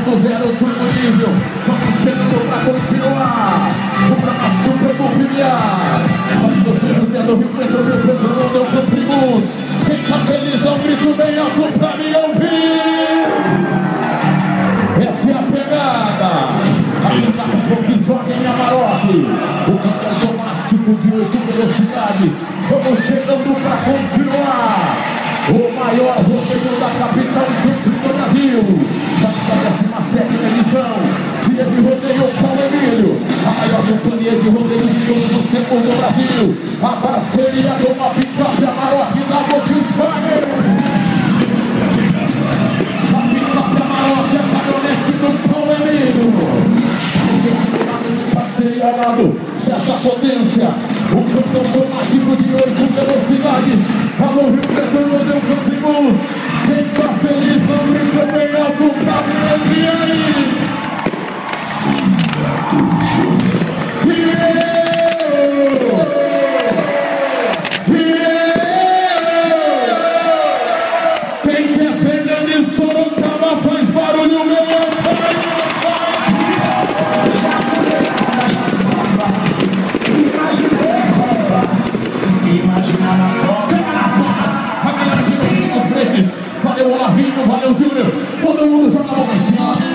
do zero, turbo diesel. Vamos chegando pra continuar. O programa Supremo Premiar. Partido São José do Rio Preto, Rio Preto, Rondeu, Campimus. Quem tá feliz dá um grito bem alto pra me ouvir. Essa é a pegada. Aqui tá o Volkswagen Amarok. O câmbio automático de 8 velocidades. Vamos chegando pra continuar. O maior rodeio da capital do Brasil. Da 17ª edição. Cia de rodeio Paulo Emílio. A maior companhia de rodeio de todos os tempos do Brasil. A parceria com a picape Amarok da Volkswagen. A picape Amarok é a caminhonete do Paulo Emílio. De parceria ao lado dessa potência. O câmbio automático de 8 velocidades. Alô, Rio Preto, Rodeu, Campimus. Quem tá feliz não grita bem alto pra mim. E aí? Quem quer Fernando e Sorocaba faz barulho, meu valeu, Olavinho, valeu, Júnior. Todo mundo joga a mão em cima.